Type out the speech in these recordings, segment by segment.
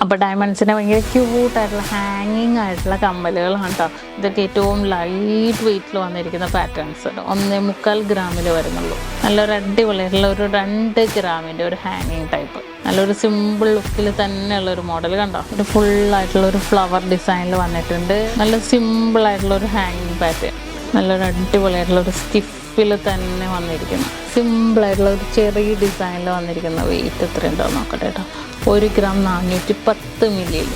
അപ്പോൾ ഡയമണ്ട്സിൻ്റെ ഭയങ്കര ക്യൂട്ടായിട്ടുള്ള ഹാങ്ങിങ് ആയിട്ടുള്ള കമ്മലുകളാണ് കേട്ടോ. ഇതൊക്കെ ഏറ്റവും ലൈറ്റ് വെയ്റ്റിൽ വന്നിരിക്കുന്ന പാറ്റേൺസ് കേട്ടോ. 1.25 ഗ്രാമിൽ വരുന്നുള്ളൂ. നല്ലൊരു അടിപൊളിയായിട്ടുള്ള ഒരു 2 ഗ്രാമിൻ്റെ ഒരു ഹാങ്ങിങ് ടൈപ്പ്. നല്ലൊരു സിമ്പിൾ ലുക്കിൽ തന്നെയുള്ളൊരു മോഡൽ കണ്ടോ. ഒരു ഫുള്ളായിട്ടുള്ള ഒരു ഫ്ലവർ ഡിസൈനിൽ വന്നിട്ടുണ്ട്. നല്ല സിമ്പിളായിട്ടുള്ള ഒരു ഹാങ്ങിങ് പാറ്റേൺ. നല്ലൊരു അടിപൊളിയായിട്ടുള്ള ഒരു സ്റ്റിഫിൽ തന്നെ വന്നിരിക്കുന്നു. സിമ്പിളായിട്ടുള്ള ഒരു ചെറിയ ഡിസൈനിൽ വന്നിരിക്കുന്ന വെയിറ്റ് എത്രയുണ്ടോ നോക്കട്ടെ കേട്ടോ. 1 ഗ്രാം 410 മില്ലിയിൽ.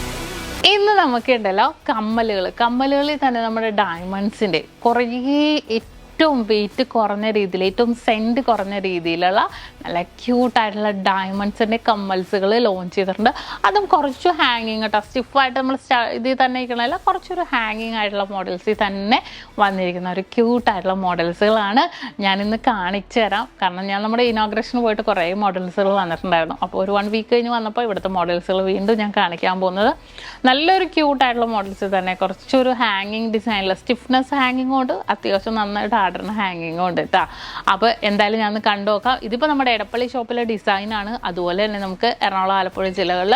ഇന്ന് നമുക്കുണ്ടല്ലോ കമ്മലുകളിൽ തന്നെ നമ്മുടെ ഡയമണ്ട്സിൻ്റെ കുറേ ഏറ്റവും വെയിറ്റ് കുറഞ്ഞ രീതിയിൽ, ഏറ്റവും സെൻറ്റ് കുറഞ്ഞ രീതിയിലുള്ള നല്ല ക്യൂട്ടായിട്ടുള്ള ഡയമണ്ട്സിൻ്റെ കമ്മൽസുകൾ ലോഞ്ച് ചെയ്തിട്ടുണ്ട്. അതും കുറച്ച് ഹാങ്ങിങ് കേട്ടോ. സ്റ്റിഫായിട്ട് നമ്മൾ ഇതിൽ തന്നെ ഇരിക്കണമല്ല, കുറച്ചൊരു ഹാങ്ങിങ് ആയിട്ടുള്ള മോഡൽസിൽ തന്നെ വന്നിരിക്കുന്ന ഒരു ക്യൂട്ടായിട്ടുള്ള മോഡൽസുകളാണ് ഞാനിന്ന് കാണിച്ചു തരാം. കാരണം ഞാൻ നമ്മുടെ ഇനോഗ്രേഷന് പോയിട്ട് കുറേ മോഡൽസുകൾ വന്നിട്ടുണ്ടായിരുന്നു. അപ്പോൾ ഒരു 1 വീക്ക് കഴിഞ്ഞ് വന്നപ്പോൾ ഇവിടുത്തെ മോഡൽസുകൾ വീണ്ടും ഞാൻ കാണിക്കാൻ പോകുന്നത് നല്ലൊരു ക്യൂട്ടായിട്ടുള്ള മോഡൽസ് തന്നെ. കുറച്ചൊരു ഹാങ്ങിങ് ഡിസൈനിൽ സ്റ്റിഫ്നെസ് ഹാങ്ങിങ് കൊണ്ട് അത്യാവശ്യം നന്നായിട്ട് ആടുന്ന ഹാങ്ങിങ് ഉണ്ട് കേട്ടോ. അപ്പോൾ എന്തായാലും ഞാൻ കണ്ടു നോക്കാം. ഇതിപ്പോൾ നമ്മുടെ എടപ്പള്ളി ഷോപ്പിലെ ഡിസൈനാണ്. അതുപോലെ തന്നെ നമുക്ക് എറണാകുളം, ആലപ്പുഴ ജില്ലകളിൽ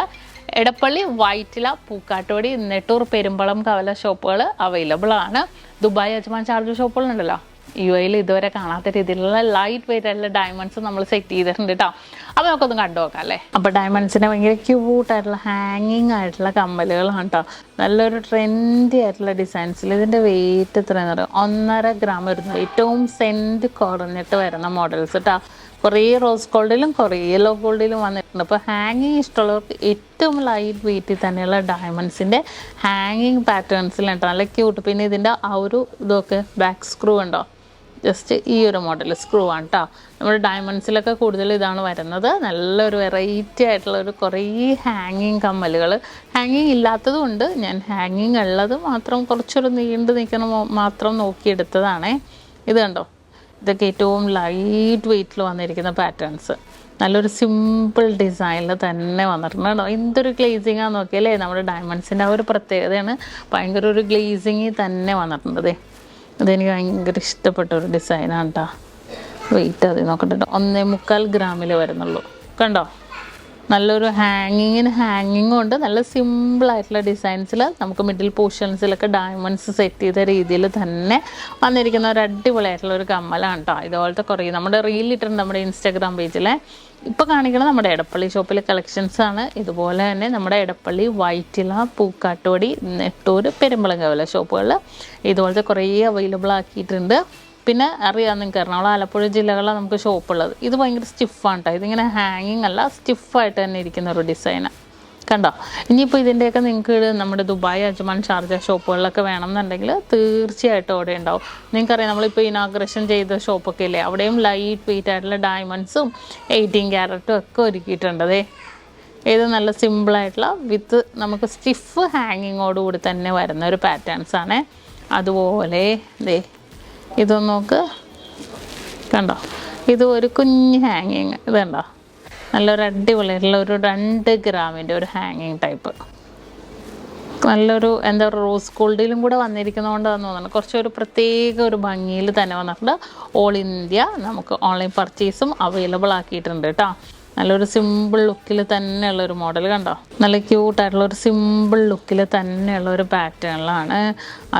എടപ്പള്ളി, വൈറ്റില, പൂക്കാട്ടുപടി, നെട്ടൂർ, പെരുമ്പളം, കവല ഷോപ്പുകൾ അവൈലബിൾ ആണ്. ദുബായ്, അജ്മാൻ, ഷാർജ ഷോപ്പുകളുണ്ടല്ലോ. UAE ഇതുവരെ കാണാത്ത രീതിയിലുള്ള ലൈറ്റ് വെയിറ്റ് ആയിട്ടുള്ള ഡയമണ്ട്സ് നമ്മൾ സെറ്റ് ചെയ്തിട്ടുണ്ട് കേട്ടോ. അപ്പോൾ നമുക്കൊന്ന് കണ്ടു നോക്കാം അല്ലേ. അപ്പോൾ ഡയമണ്ട്സിൻ്റെ ഭയങ്കര ക്യൂട്ടായിട്ടുള്ള ഹാങ്ങിങ് ആയിട്ടുള്ള കമ്മലുകളാണ് കേട്ടോ. നല്ലൊരു ട്രെൻഡി ആയിട്ടുള്ള ഡിസൈൻസിൽ. ഇതിൻ്റെ വെയിറ്റ് എത്രയാണെന്ന് പറയുക 1.5 ഗ്രാം വരുന്നു. ഏറ്റവും സെൻറ്റ് കുറഞ്ഞിട്ട് വരുന്ന മോഡൽസ് കേട്ടോ. കുറേ റോസ് ഗോൾഡിലും കുറേ യെല്ലോ ഗോൾഡിലും വന്നിട്ടുണ്ട്. അപ്പോൾ ഹാങ്ങിങ് ഇഷ്ടമുള്ളവർക്ക് ഏറ്റവും ലൈറ്റ് വെയിറ്റിൽ തന്നെയുള്ള ഡയമണ്ട്സിൻ്റെ ഹാങ്ങിങ് പാറ്റേൺസിലുണ്ട്. നല്ല ക്യൂട്ട്. പിന്നെ ഇതിൻ്റെ ആ ഒരു ഇതൊക്കെ ബാക്ക് സ്ക്രൂ ഉണ്ടോ, ജസ്റ്റ് ഈ ഒരു മോഡൽ സ്ക്രൂ ആണ് കേട്ടോ. നമ്മുടെ ഡയമണ്ട്സിലൊക്കെ കൂടുതൽ ഇതാണ് വരുന്നത്. നല്ലൊരു വെറൈറ്റി ആയിട്ടുള്ള ഒരു കുറേ ഹാങ്ങിങ് കമ്മലുകൾ. ഹാങ്ങിങ് ഇല്ലാത്തതും ഉണ്ട്. ഞാൻ ഹാങ്ങിങ് ഉള്ളത് മാത്രം കുറച്ചൊരു നീണ്ടു നിൽക്കണം മാത്രം നോക്കിയെടുത്തതാണേ. ഇത് കണ്ടോ, ഇതൊക്കെ ഏറ്റവും ലൈറ്റ് വെയിറ്റിൽ വന്നിരിക്കുന്ന പാറ്റേൺസ്. നല്ലൊരു സിമ്പിൾ ഡിസൈനിൽ തന്നെ വന്നിട്ടുണ്ട് കേട്ടോ. എന്തൊരു ഗ്ലേസിങ്ങാന്ന് നോക്കിയാലേ. നമ്മുടെ ഡയമണ്ട്സിൻ്റെ ആ ഒരു പ്രത്യേകതയാണ്. ഭയങ്കര ഒരു ഗ്ലേസിങ്ങിൽ തന്നെ വന്നിട്ടുണ്ട്. ഇതെനിക്ക് ഭയങ്കര ഇഷ്ടപ്പെട്ട ഒരു ഡിസൈനാണ് കേട്ടോ. വെയിറ്റ് അത് നോക്കട്ടെ കേട്ടോ. 1.25 ഗ്രാമിൽ വരുന്നുള്ളൂ. കണ്ടോ, നല്ലൊരു ഹാങ്ങിങ്ങും ഉണ്ട്. നല്ല സിമ്പിളായിട്ടുള്ള ഡിസൈൻസിൽ നമുക്ക് മിഡിൽ പോർഷൻസിലൊക്കെ ഡയമണ്ട്സ് സെറ്റ് ചെയ്ത രീതിയിൽ തന്നെ വന്നിരിക്കുന്ന ഒരു അടിപൊളിയായിട്ടുള്ള ഒരു കമ്മലാണ് കേട്ടോ. ഇതുപോലത്തെ കുറേ നമ്മുടെ റീലിട്ടുണ്ട് നമ്മുടെ ഇൻസ്റ്റാഗ്രാം പേജിൽ. ഇപ്പോൾ കാണിക്കുന്നത് നമ്മുടെ എടപ്പള്ളി ഷോപ്പിലെ കളക്ഷൻസാണ്. ഇതുപോലെ തന്നെ നമ്മുടെ എടപ്പള്ളി, വൈറ്റില, പൂക്കാട്ടുപടി, നെട്ടൂർ, പെരുമ്പളംകവല ഷോപ്പുകളിൽ ഇതുപോലത്തെ കുറേ അവൈലബിൾ ആക്കിയിട്ടുണ്ട്. പിന്നെ അറിയാം നിങ്ങൾക്ക് എറണാകുളം, ആലപ്പുഴ ജില്ലകളിലാണ് നമുക്ക് ഷോപ്പുള്ളത്. ഇത് ഭയങ്കര സ്റ്റിഫാണ് കേട്ടോ. ഇതിങ്ങനെ ഹാങ്ങിങ് അല്ല, സ്റ്റിഫായിട്ട് തന്നെ ഇരിക്കുന്ന ഒരു ഡിസൈനാണ് കണ്ടോ. ഇനിയിപ്പോൾ ഇതിൻ്റെയൊക്കെ നിങ്ങൾക്ക് നമ്മുടെ ദുബായ്, അജ്മാൻ, ഷാർജ ഷോപ്പുകളിലൊക്കെ വേണമെന്നുണ്ടെങ്കിൽ തീർച്ചയായിട്ടും അവിടെ ഉണ്ടാവും. നിങ്ങൾക്കറിയാം നമ്മളിപ്പോൾ ഇനോഗ്രേഷൻ ചെയ്ത ഷോപ്പൊക്കെ ഇല്ലേ, അവിടെയും ലൈറ്റ് വെയിറ്റ് ആയിട്ടുള്ള ഡയമണ്ട്സും 18 ക്യാരറ്റും ഒക്കെ ഒരുക്കിയിട്ടുണ്ടതേ. ഇത് നല്ല സിമ്പിളായിട്ടുള്ള വിത്ത് നമുക്ക് സ്റ്റിഫ് ഹാങ്ങിങ്ങോടുകൂടി തന്നെ വരുന്ന ഒരു പാറ്റേൺസാണ്. അതുപോലെ ഇതൊന്ന് നോക്ക് കണ്ടോ. ഇത് ഒരു കുഞ്ഞ് ഹാങ്ങിങ്. ഇത് കണ്ടോ, നല്ലൊരു അടിപൊളിയായിട്ടുള്ള ഒരു 2 ഗ്രാമിൻ്റെ ഒരു ഹാങ്ങിങ് ടൈപ്പ്. നല്ലൊരു എന്താ പറയുക, റോസ് ഗോൾഡിലും കൂടെ വന്നിരിക്കുന്നതുകൊണ്ടാണെന്ന് തോന്നുന്നു. കുറച്ചൊരു പ്രത്യേക ഒരു ഭംഗിയിൽ തന്നെ വന്നിട്ടുണ്ട്. ഓൾ ഇന്ത്യ നമുക്ക് ഓൺലൈൻ പർച്ചേസും അവൈലബിൾ ആക്കിയിട്ടുണ്ട് കേട്ടോ. നല്ലൊരു സിമ്പിൾ ലുക്കിൽ തന്നെയുള്ളൊരു മോഡൽ കണ്ടോ. നല്ല ക്യൂട്ടായിട്ടുള്ളൊരു സിമ്പിൾ ലുക്കിൽ തന്നെയുള്ള ഒരു പാറ്റേണിലാണ്.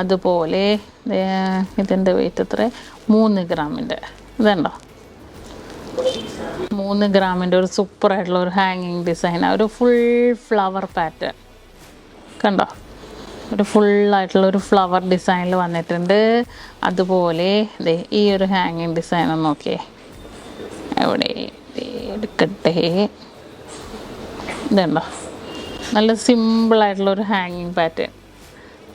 അതുപോലെ ഇതിൻ്റെ വെയിറ്റ് എത്ര, 3 ഗ്രാമിൻ്റെ. ഇതുണ്ടോ, 3 ഗ്രാമിൻ്റെ ഒരു സൂപ്പറായിട്ടുള്ള ഒരു ഹാങ്ങിങ് ഡിസൈൻ. ഒരു ഫുൾ ഫ്ലവർ പാറ്റേൺ കണ്ടോ. ഒരു ഫുള്ളായിട്ടുള്ള ഒരു ഫ്ലവർ ഡിസൈനിൽ വന്നിട്ടുണ്ട്. അതുപോലെ ഈ ഒരു ഹാങ്ങിങ് ഡിസൈൻ ഒന്ന് നോക്കിയേ. എവിടെ എടുക്കട്ടെ, ഇതുണ്ടോ, നല്ല സിമ്പിളായിട്ടുള്ളൊരു ഹാങ്ങിങ് പാറ്റേൺ.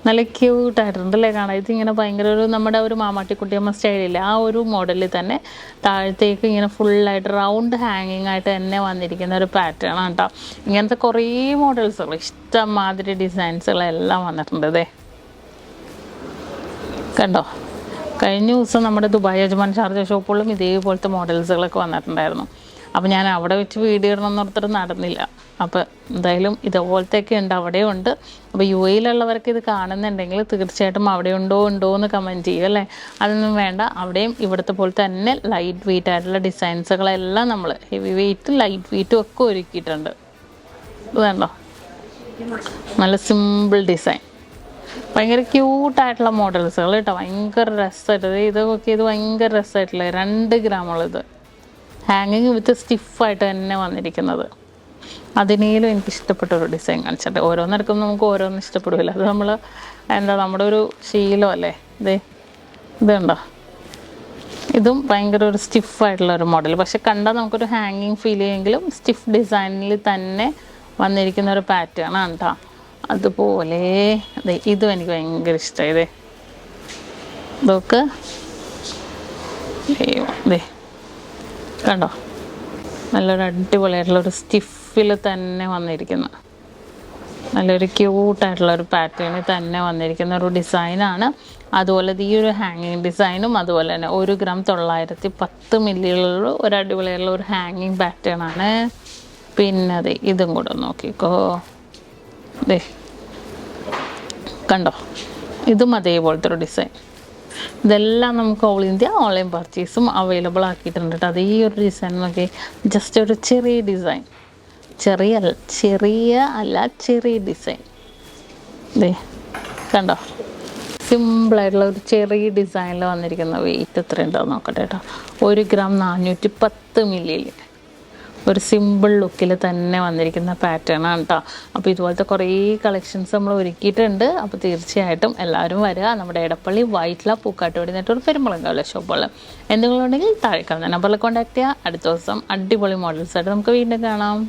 നല്ല ക്യൂട്ടായിട്ടുണ്ടല്ലേ കാണാം. ഇതിങ്ങനെ ഭയങ്കര ഒരു നമ്മുടെ ഒരു മാമാട്ടിക്കുട്ടിയമ്മ സ്റ്റൈലില്ല, ആ ഒരു മോഡലിൽ തന്നെ താഴത്തേക്ക് ഇങ്ങനെ ഫുള്ളായിട്ട് റൗണ്ട് ഹാങ്ങിങ് ആയിട്ട് തന്നെ വന്നിരിക്കുന്ന ഒരു പാറ്റേൺ ആണ് കേട്ടോ. ഇങ്ങനത്തെ കുറേ മോഡൽസുകൾ, ഇഷ്ടംമാതിരി ഡിസൈൻസുകളെല്ലാം വന്നിട്ടുണ്ട്. കണ്ടോ, കഴിഞ്ഞ ദിവസം നമ്മുടെ ദുബായ്, അജ്മാൻ, ഷാർജ ഷോപ്പുകളിലും ഇതേപോലത്തെ മോഡൽസുകളൊക്കെ വന്നിട്ടുണ്ടായിരുന്നു. അപ്പോൾ ഞാൻ അവിടെ വെച്ച് വീഡിയോ ഇടണം എന്നോർത്തിട്ട് നടന്നില്ല. അപ്പോൾ എന്തായാലും ഇതുപോലത്തെയൊക്കെ ഉണ്ട്, അവിടെ ഉണ്ട്. അപ്പോൾ UAE-ലുള്ളവർക്ക് ഇത് കാണുന്നുണ്ടെങ്കിൽ തീർച്ചയായിട്ടും അവിടെ ഉണ്ടോ എന്ന് കമൻറ്റ് ചെയ്യും അല്ലേ. അതൊന്നും വേണ്ട, അവിടെയും ഇവിടുത്തെ പോലെ തന്നെ ലൈറ്റ് വെയിറ്റ് ആയിട്ടുള്ള ഡിസൈൻസുകളെല്ലാം നമ്മൾ ഹെവി വെയിറ്റും ലൈറ്റ് വെയിറ്റും ഒക്കെ ഒരുക്കിയിട്ടുണ്ട്. ഇത് വേണ്ടോ, നല്ല സിമ്പിൾ ഡിസൈൻ, ഭയങ്കര ക്യൂട്ടായിട്ടുള്ള മോഡൽസുകൾ കേട്ടോ, ഭയങ്കര രസമായിട്ട്. ഇതൊക്കെ ഇത് ഭയങ്കര രസമായിട്ടുള്ള 2 ഗ്രാമുള്ളത്, ഹാങ്ങിങ് വിത്ത് സ്റ്റിഫായിട്ട് തന്നെ വന്നിരിക്കുന്നത്. അതിനേലും എനിക്ക് ഇഷ്ടപ്പെട്ടൊരു ഡിസൈൻ കാണിച്ചിട്ട്, ഓരോന്നെടുക്കുമ്പോൾ നമുക്ക് ഓരോന്നും ഇഷ്ടപ്പെടില്ല. അത് നമ്മൾ നമ്മുടെ ഒരു ശീലമല്ലേ. ഇതുണ്ടോ, ഇതും ഭയങ്കര ഒരു സ്റ്റിഫായിട്ടുള്ള ഒരു മോഡൽ, പക്ഷെ കണ്ടാൽ നമുക്കൊരു ഹാങ്ങിങ് ഫീൽ ചെയ്യുമെങ്കിലും സ്റ്റിഫ് ഡിസൈനിൽ തന്നെ വന്നിരിക്കുന്ന ഒരു പാറ്റേൺ ആണ് കേട്ടോ. അതുപോലെ ഇതും എനിക്ക് ഭയങ്കര ഇഷ്ടമായി. ഇതൊക്കെ കണ്ടോ, നല്ലൊരു അടിപൊളിയായിട്ടുള്ളൊരു സ്റ്റിഫിൽ തന്നെ വന്നിരിക്കുന്ന നല്ലൊരു ക്യൂട്ടായിട്ടുള്ളൊരു പാറ്റേണിൽ തന്നെ വന്നിരിക്കുന്ന ഒരു ഡിസൈനാണ്. അതുപോലെ ഈ ഒരു ഹാങ്ങിങ് ഡിസൈനും അതുപോലെ തന്നെ 1 ഗ്രാം 910 മില്ലിയുള്ള ഒരു അടിപൊളിയായിട്ടുള്ള ഒരു ഹാങ്ങിങ് പാറ്റേൺ ആണ്. പിന്നെ ഇതും കൂടെ നോക്കിക്കോ, കണ്ടോ, ഇതും അതേപോലത്തെ ഒരു ഡിസൈൻ. ഇതെല്ലാം നമുക്ക് ഓൾ ഇന്ത്യ ഓൺലൈൻ പർച്ചേസും അവൈലബിൾ ആക്കിയിട്ടുണ്ട് കേട്ടോ. അത് ഈ ഒരു ഡിസൈൻ നോക്കി, ജസ്റ്റ് ഒരു ചെറിയ ഡിസൈൻ, ചെറിയ ഡിസൈൻ. കണ്ടോ, സിമ്പിളായിട്ടുള്ള ഒരു ചെറിയ ഡിസൈനിൽ വന്നിരിക്കുന്ന വെയിറ്റ് എത്ര ഉണ്ടോയെന്ന് നോക്കട്ടെ കേട്ടോ. 1 ഗ്രാം 410 മില്ലിയിൽ ഒരു സിമ്പിൾ ലുക്കിൽ തന്നെ വന്നിരിക്കുന്ന പാറ്റേൺ ആണ് കേട്ടോ. അപ്പോൾ ഇതുപോലത്തെ കുറേ കളക്ഷൻസ് നമ്മൾ ഒരുക്കിയിട്ടുണ്ട്. അപ്പോൾ തീർച്ചയായിട്ടും എല്ലാവരും വരിക. നമ്മുടെ എടപ്പള്ളി വൈറ്റ്ല പൂക്കാട്ടുപടി നെറ്റ്വർക്ക് പെരുമ്പളങ്കാവിലെ ഷോപ്പുകൾ. എന്തെങ്കിലും ഉണ്ടെങ്കിൽ താഴെ കാണുന്ന നമ്പറിൽ കോൺടാക്ട് ചെയ്യുക. അടുത്ത ദിവസം അടിപൊളി മോഡൽസായിട്ട് നമുക്ക് വീണ്ടും കാണാം.